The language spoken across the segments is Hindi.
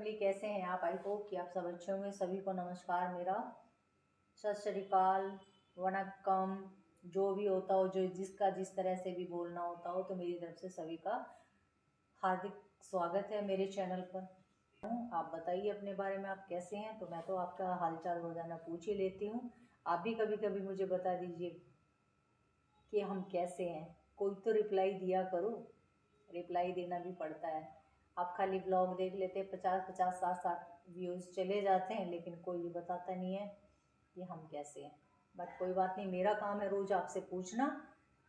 फैमिली, कैसे हैं आप? आई होप कि आप सब अच्छे होंगे। सभी को नमस्कार मेरा, सत श्री अकाल, वनक्कम, जो भी होता हो, जो जिसका जिस तरह से भी बोलना होता हो, तो मेरी तरफ से सभी का हार्दिक स्वागत है मेरे चैनल पर। आप बताइए अपने बारे में, आप कैसे हैं? तो मैं तो आपका हालचाल रोजाना पूछ ही लेती हूँ। आप भी कभी कभी मुझे बता दीजिए कि हम कैसे हैं। कोई तो रिप्लाई दिया करो, रिप्लाई देना भी पड़ता है। आप खाली ब्लॉग देख लेते हैं, 50-50, 60-60 व्यूज़ चले जाते हैं, लेकिन कोई बताता नहीं है कि हम कैसे हैं। बट कोई बात नहीं, मेरा काम है रोज़ आपसे पूछना।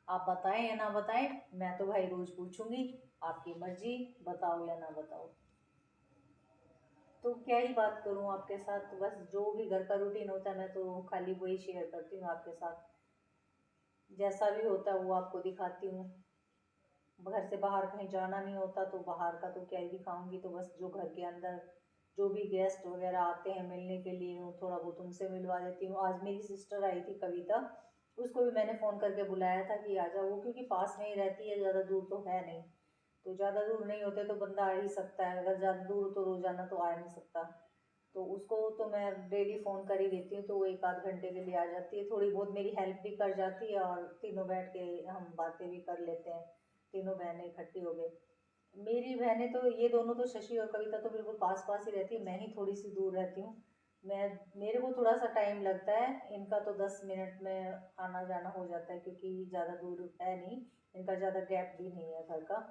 आप बताएं या ना बताएं, मैं तो भाई रोज़ पूछूंगी। आपकी मर्जी, बताओ या ना बताओ। तो क्या ही बात करूं आपके साथ, तो बस जो भी घर का रूटीन होता है मैं तो खाली वही शेयर करती हूँ आपके साथ। जैसा भी होता है वो आपको दिखाती हूँ। घर से बाहर कहीं जाना नहीं होता तो बाहर का तो क्या ही दिखाऊंगी। तो बस जो घर के अंदर जो भी गेस्ट वगैरह आते हैं मिलने के लिए, वो थोड़ा बहुत उनसे मिलवा देती हूँ। आज मेरी सिस्टर आई थी कविता, उसको भी मैंने फ़ोन करके बुलाया था कि आ जाओ, वो क्योंकि पास में ही रहती है, ज़्यादा दूर तो है नहीं। तो ज़्यादा दूर नहीं होते तो बंदा आ ही सकता है, अगर ज़्यादा दूर तो रोज़ाना तो आ नहीं सकता। तो उसको तो मैं डेली फ़ोन कर ही देती हूँ, तो वो 1-8 घंटे के लिए आ जाती है। थोड़ी बहुत मेरी हेल्प भी कर जाती है और तीनों बैठ के हम बातें भी कर लेते हैं। तीनों बहनें इकट्ठी हो गई। मेरी बहनें तो ये दोनों तो, शशि और कविता तो बिल्कुल पास पास ही रहती है, मैं ही थोड़ी सी दूर रहती हूँ। मेरे को थोड़ा सा टाइम लगता है, इनका तो 10 मिनट में आना जाना हो जाता है, क्योंकि ज़्यादा दूर है नहीं, इनका ज़्यादा गैप भी नहीं है घर का।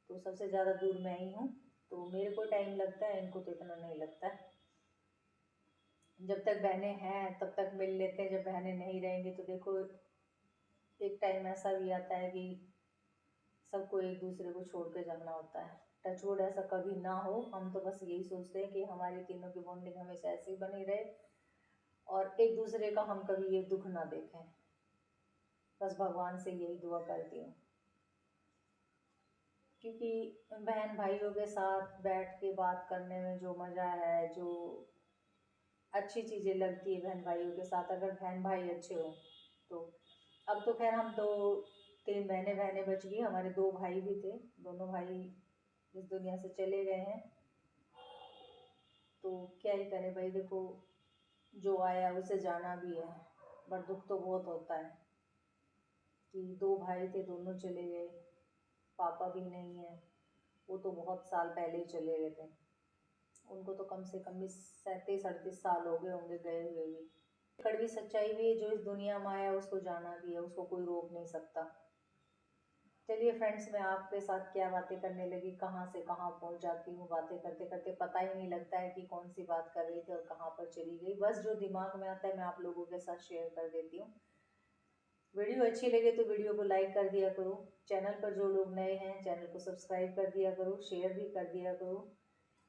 तो सबसे ज़्यादा दूर मैं ही हूँ, तो मेरे को टाइम लगता है, इनको तो इतना नहीं लगता है। जब तक बहनें हैं तब तक मिल लेते हैं, जब बहनें नहीं रहेंगी तो देखो एक टाइम ऐसा भी आता है कि सबको एक दूसरे को छोड़ के जाना होता है। टचवुड ऐसा कभी ना हो, हम तो बस यही सोचते हैं कि हमारी तीनों की बॉन्डिंग हमेशा ऐसी ही बनी रहे और एक दूसरे का हम कभी ये दुख ना देखें। बस भगवान से यही दुआ करती हूँ, क्योंकि बहन भाइयों के साथ बैठ के बात करने में जो मज़ा है, जो अच्छी चीज़ें लगती है बहन भाइयों के साथ, अगर बहन भाई अच्छे हो तो। अब तो खैर हम 2-3 बहनें बच गई, हमारे 2 भाई भी थे, दोनों भाई इस दुनिया से चले गए हैं। तो क्या ही करें भाई, देखो जो आया उसे जाना भी है। बट दुख तो बहुत होता है कि 2 भाई थे, दोनों चले गए, पापा भी नहीं है, वो तो बहुत साल पहले ही चले गए थे। उनको तो कम से कम 37-38 साल हो गए होंगे गए हुए भी। कड़वी सच्चाई भी है, जो इस दुनिया में आया उसको जाना भी है, उसको कोई रोक नहीं सकता। चलिए फ्रेंड्स, मैं आपके साथ क्या बातें करने लगी, कहाँ से कहाँ पहुँच जाती हूँ। बातें करते करते पता ही नहीं लगता है कि कौन सी बात कर रही थी और कहाँ पर चली गई। बस जो दिमाग में आता है मैं आप लोगों के साथ शेयर कर देती हूँ। वीडियो अच्छी लगे तो वीडियो को लाइक कर दिया करो। चैनल पर जो लोग नए हैं चैनल को सब्सक्राइब कर दिया करो, शेयर भी कर दिया करो।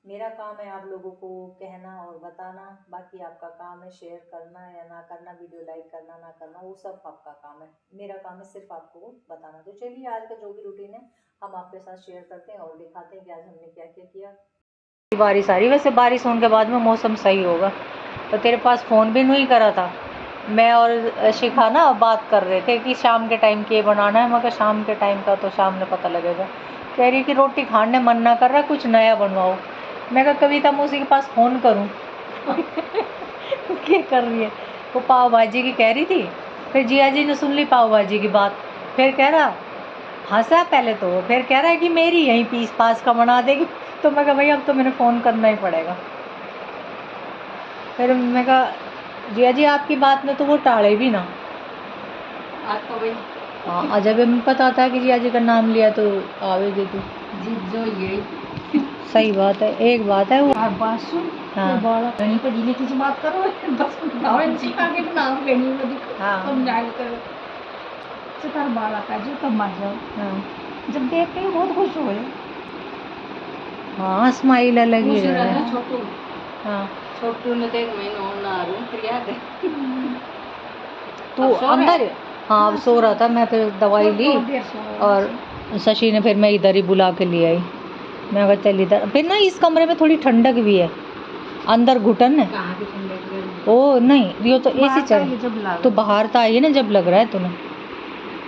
मेरा काम है आप लोगों को कहना और बताना, बाकी आपका काम है शेयर करना या ना करना, वीडियो लाइक करना ना करना, वो सब आपका काम है। मेरा काम है सिर्फ आपको बताना। तो चलिए आज का जो भी रूटीन है हम आपके साथ शेयर करते हैं और दिखाते हैं कि आज हमने क्या क्या किया। बारिश आ रही, वैसे बारिश होने के बाद में मौसम सही होगा। तो तेरे पास फ़ोन भी नहीं करा था, मैं और शिखा ना बात कर रहे थे कि शाम के टाइम के बनाना है, मगर शाम के टाइम का तो शाम में पता लगेगा। कह रही कि रोटी खाने मन ना कर रहा, कुछ नया बनवाओ। मैं कहा कविता मौसी के पास फ़ोन करूं। क्या कर रही है वो, पाव भाजी की कह रही थी। फिर जिया जी ने सुन ली पाव भाजी की बात, फिर कह रहा हंसा पहले तो वो, फिर कह रहा है कि मेरी यहीं पीस पास का बना देगी। तो मैं कहा भाई अब तो मैंने फ़ोन करना ही पड़ेगा। फिर मैं कहा जिया जी आपकी बात में तो वो टाले भी ना। आज तो भाई हाँ, जब हमें पता था कि जिया जी का नाम लिया तो आवेगी तू। जी जो ये सही बात है, एक बात है वो। आप बात सुन, हाँ। ये बड़ा कहीं पे जिले की बात करो, बस गाँव जी का के नाम कहीं में दिखो, हाँ। तुम जान करो चितार बाला का जो तब मर जाओ। हाँ। जब देख के बहुत खुश हुए। हाँ, स्माइल अलग ही है। छोटू, हाँ, छोटू ने देख मैं ना रू प्रिया दे तो अंदर। हाँ, अब सो रहा था, मैं फिर दवाई ली और शशि ने फिर मैं इधर ही बुला के ले आई। मैं कहा चल इधर, फिर ना इस कमरे में थोड़ी ठंडक भी है, अंदर घुटन है। ओ नहीं, ये तो एसी चल, तो बाहर तो आई है ना जब लग रहा है तुम्हें।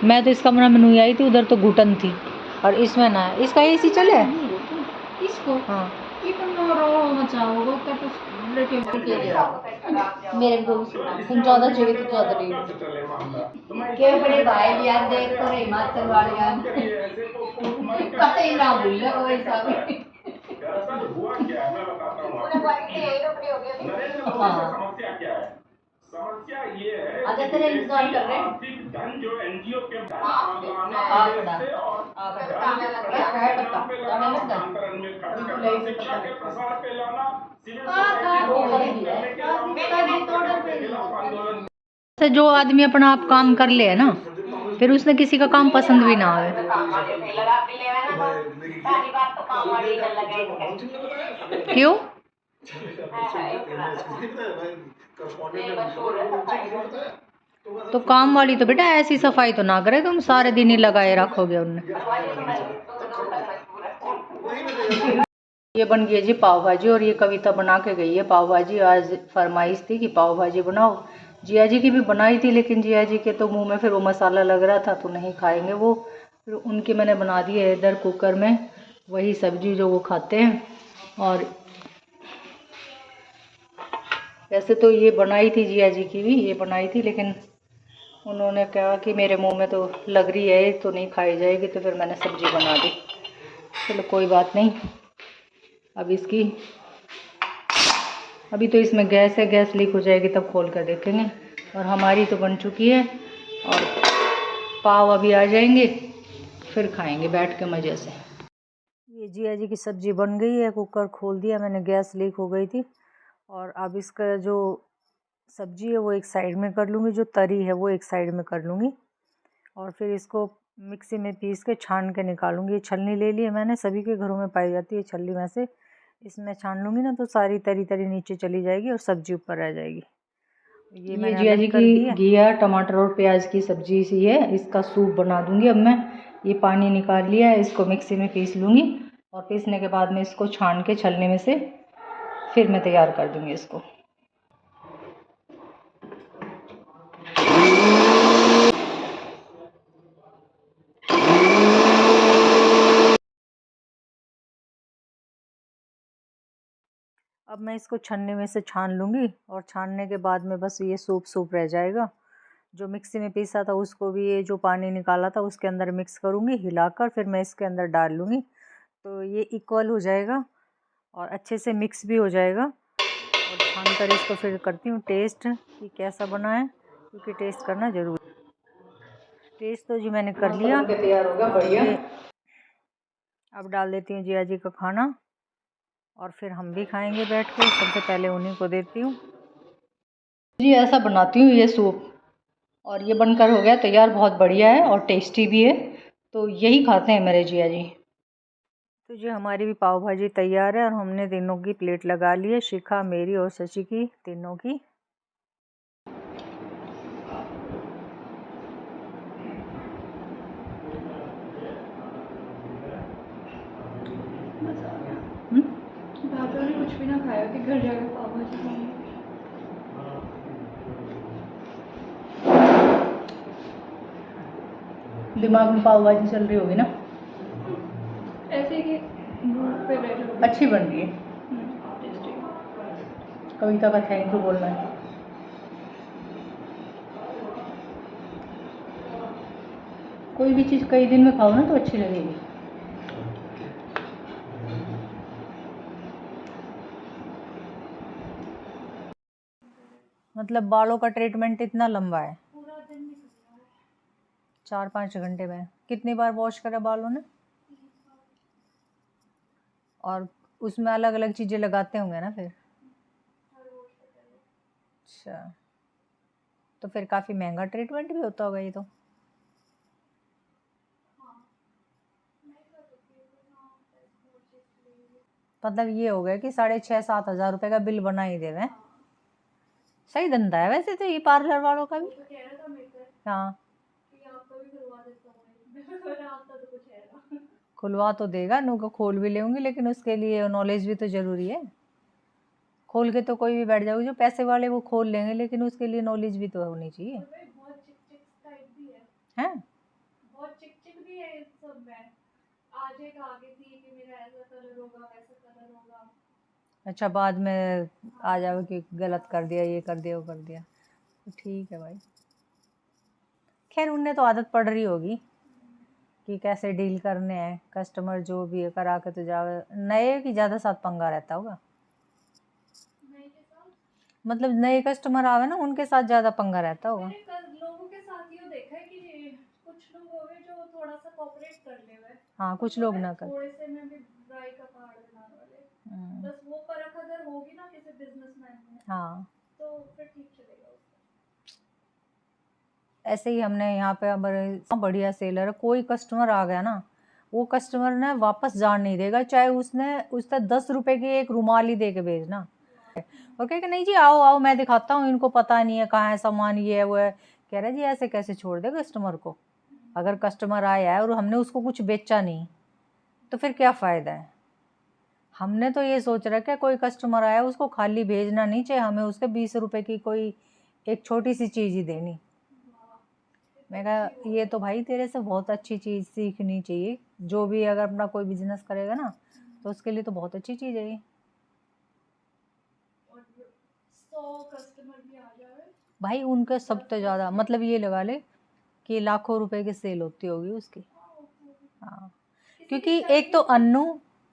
मैं तो इस कमरे में नहीं आई थी, उधर तो घुटन थी और इसमें ना है। इसका एसी चले इसको हाँ, इतना रो मचाओगे क्या कुछ रिलेटिव के लिए मेरे को तुम 14 चाहिए तो 14 ले लो। के बड़े भाई यार देख तो हिमाचल वाले यार पता ही ना भूल वो हिसाब दरअसल हुआ क्या है मैं बताता हूँ आपको। नरेंद्र मोदी से समस्या क्या है? समस्या ये है अच्छा कि तेरे विदेशी इंतजार कर रहे हैं। आर्थिक धन जो एनजीओ के आ विदेश पड़ा से और आ धन पड़ा प्रचार है के पक्का नाम पे जाने लाना, लगता हस्तांतरण में खर्च बिल्कुल करना, ऐसे शिक्षा पता के लगता है। प्रसार पे लाना, सिविल हाँ सोसाइटी को वो कर मजबूत दिया करने के नाम पे है ऑर्डर पे खिलाफ आंदोलन। से जो आदमी अपना आप काम कर ले है ना फिर उसने किसी का काम पसंद भी ना आवे। क्यों? तो काम वाली तो बेटा ऐसी सफाई तो ना करे तुम सारे दिन ही लगाए रखोगे उनने। ये बन गई है जी पाव भाजी और ये कविता बना के गई है पाव भाजी। आज फरमाइश थी कि पाव भाजी बनाओ। जिया जी की भी बनाई थी लेकिन जिया जी के तो मुंह में फिर वो मसाला लग रहा था तो नहीं खाएंगे वो। फिर उनकी मैंने बना दी है इधर कुकर में वही सब्जी जो वो खाते हैं। और वैसे तो ये बनाई थी जिया जी की भी ये बनाई थी लेकिन उन्होंने कहा कि मेरे मुंह में तो लग रही है तो नहीं खाई जाएगी तो फिर मैंने सब्जी बना दी। चलो कोई बात नहीं। अब इसकी अभी तो इसमें गैस है गैस लीक हो जाएगी तब खोल कर देखेंगे। और हमारी तो बन चुकी है और पाव अभी आ जाएंगे फिर खाएंगे बैठ के मज़े से। ये जिया जी की सब्ज़ी बन गई है कुकर खोल दिया मैंने गैस लीक हो गई थी। और अब इसका जो सब्ज़ी है वो एक साइड में कर लूँगी जो तरी है वो एक साइड में कर लूँगी। और फिर इसको मिक्सी में पीस के छान के निकालूंगी। ये छलनी ले ली है मैंने सभी के घरों में पाई जाती है छलनी में से इसमें छान लूँगी ना तो सारी तरी तरी नीचे चली जाएगी और सब्ज़ी ऊपर रह जाएगी। ये मैंने जिया जी अलग कर दी की है। घिया टमाटर और प्याज की सब्जी सी है इसका सूप बना दूंगी। अब मैं ये पानी निकाल लिया है इसको मिक्सी में पीस लूँगी और पीसने के बाद में इसको छान के छलनी में से फिर मैं तैयार कर दूँगी इसको। अब मैं इसको छन्नी में से छान लूँगी और छानने के बाद में बस ये सूप रह जाएगा। जो मिक्सी में पीसा था उसको भी ये जो पानी निकाला था उसके अंदर मिक्स करूँगी हिलाकर फिर मैं इसके अंदर डाल लूँगी तो ये इक्वल हो जाएगा और अच्छे से मिक्स भी हो जाएगा। और छान कर इसको फिर करती हूँ टेस्ट कि कैसा बना है क्योंकि टेस्ट करना ज़रूरी है। टेस्ट तो जी मैंने कर लिया तैयार होगा और बढ़िया। ये अब डाल देती हूँ जिया जी का खाना और फिर हम भी खाएंगे बैठ के। सबसे पहले उन्हीं को देती हूँ। जी ऐसा बनाती हूँ ये सूप और ये बनकर हो गया तैयार बहुत बढ़िया है और टेस्टी भी है तो यही खाते हैं मेरे जिया जी। तो जी हमारी भी पाव भाजी तैयार है और हमने तीनों की प्लेट लगा ली है शिखा मेरी और शशि की तीनों की। भाभी ने कुछ भी ना खाया कि घर जाकर पाव भाजी खाऊंगी। दिमाग में पाव भाजी चल रही होगी ना ऐसे कि भूख पे बैठे अच्छी बन रही है। टेस्टी। कविता का थैंक यू बोलना है। कोई भी चीज़ कई दिन में खाओ ना तो अच्छी लगेगी। मतलब बालों का ट्रीटमेंट इतना लंबा है 4-5 घंटे में। कितनी बार वॉश करा बालों ने और उसमें अलग अलग चीज़ें लगाते होंगे ना फिर। अच्छा तो फिर काफ़ी महंगा ट्रीटमेंट भी होता होगा ये तो। मतलब ये हो गया कि 6,500-7 हज़ार रुपये का बिल बना ही देवे। सही धंधा है वैसे तो ये पार्लर वालों का भी। हाँ खुलवा तो देगा नू को खोल भी लेंगे लेकिन उसके लिए नॉलेज भी तो ज़रूरी है। खोल के तो कोई भी बैठ जाओगे जो पैसे वाले वो खोल लेंगे लेकिन उसके लिए नॉलेज भी तो होनी चाहिए। हैं बहुत चिक भी है इस सब में। आज एक आगे थी कि मेरा ऐसा कलर होगा वैसा कलर होगा। अच्छा, बाद में आ जाओ कि गलत कर दिया, ये कर दिया, वो कर दिया। तो ठीक है भाई, खैर उन्हें तो आदत पड़ रही होगी कि कैसे डील करने हैं, कस्टमर जो भी है करा के तो जावे। नए की ज़्यादा साथ पंगा रहता होगा, नए के साथ मतलब नए कस्टमर आवे ना उनके साथ ज़्यादा पंगा रहता होगा। मैंने लोगों के साथ ये देखा है कि कुछ लोग होंगे जो थोड़ा सा कोऑपरेट कर ले हुए, हाँ, कुछ लोग ना कर। थोड़े से में भी राई का पहाड़ बनाने वाले। बस वो परख अगर होगी ना किसी बिजनेसमैन में, हाँ, तो फिर ठीक चलेगा उसका। ऐसे ही हमने यहाँ पे हमारे बढ़िया सेलर है, कोई कस्टमर आ गया ना, वो कस्टमर ने वापस जान नहीं देगा, चाहे उसने 10 रुपए की एक रुमाल ही दे के भेजना। और कहे कि नहीं जी आओ आओ मैं दिखाता हूँ, इनको पता नहीं है कहाँ है सामान, ये है वो है। कह रहे जी ऐसे कैसे छोड़ दे कस्टमर को, अगर कस्टमर आया है और हमने उसको कुछ बेचा नहीं तो फिर क्या फ़ायदा है। हमने तो ये सोच रखा है कोई कस्टमर आया उसको खाली भेजना नहीं चाहिए, हमें उसके 20 रुपए की कोई एक छोटी सी चीज़ ही देनी। मैं कहा ये तो भाई तेरे से बहुत अच्छी चीज़ सीखनी चाहिए, जो भी अगर अपना कोई बिजनेस करेगा ना तो उसके लिए तो बहुत अच्छी चीज़ है ये। और 100 कस्टमर भी आ जाए भाई उनका सबसे ज़्यादा मतलब ये लगा ले कि लाखों रुपए की सेल होती होगी उसकी। हाँ, क्योंकि एक तो अन्नू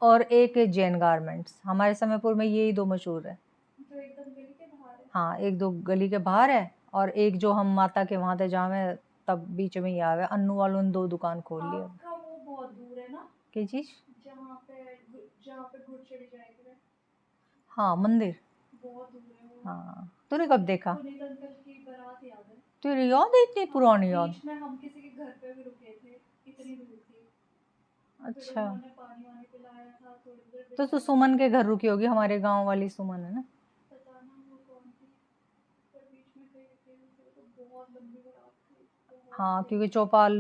और एक जैन गारमेंट्स, हमारे समयपुर में यही दो मशहूर है। जो एकदम गली के बाहर है। हाँ, एक दो गली के बाहर है और एक जो हम माता के वहाँ थे जहाँ में तब बीच में ही आवे, अन्नू वालों ने 2 दुकान खोल ली। आपका वो बहुत दूर है ना, क्या चीज़? जहाँ पे गुड़चड़ी जाएगी, हाँ, मंदिर बहुत दूर है वो। हाँ, तूने कब देखा? पुनीत अंकल की बारात याद है? तुझे याद है इतनी पुरानी याद? बीच में हम किसी के घर पे भी रुके थे, इतनी दूर थी। फिर अच्छा, उन्होंने पानी वानी पिलाया था, थोड़ी देर तो बिठाया। सुमन के घर रुकी होगी, हमारे गांव वाली सुमन है ना। पता ना वो कौन थी, पर बीच में कहीं रुके हुए थे, तो बहुत लंबी बारात थी, बहुत हाँ, देर। क्योंकि चौपाल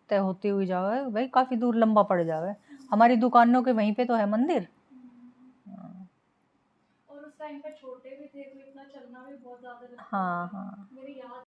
तय होती हुई जावे भाई, काफ़ी दूर लंबा पड़ जावे। हमारी दुकानों के वहीं पे तो है मंदिर। हाँ और उस टाइम पे छोटे भी थे तो इतना चलना भी बहुत ज्यादा लगता हाँ था। हाँ। मेरी याद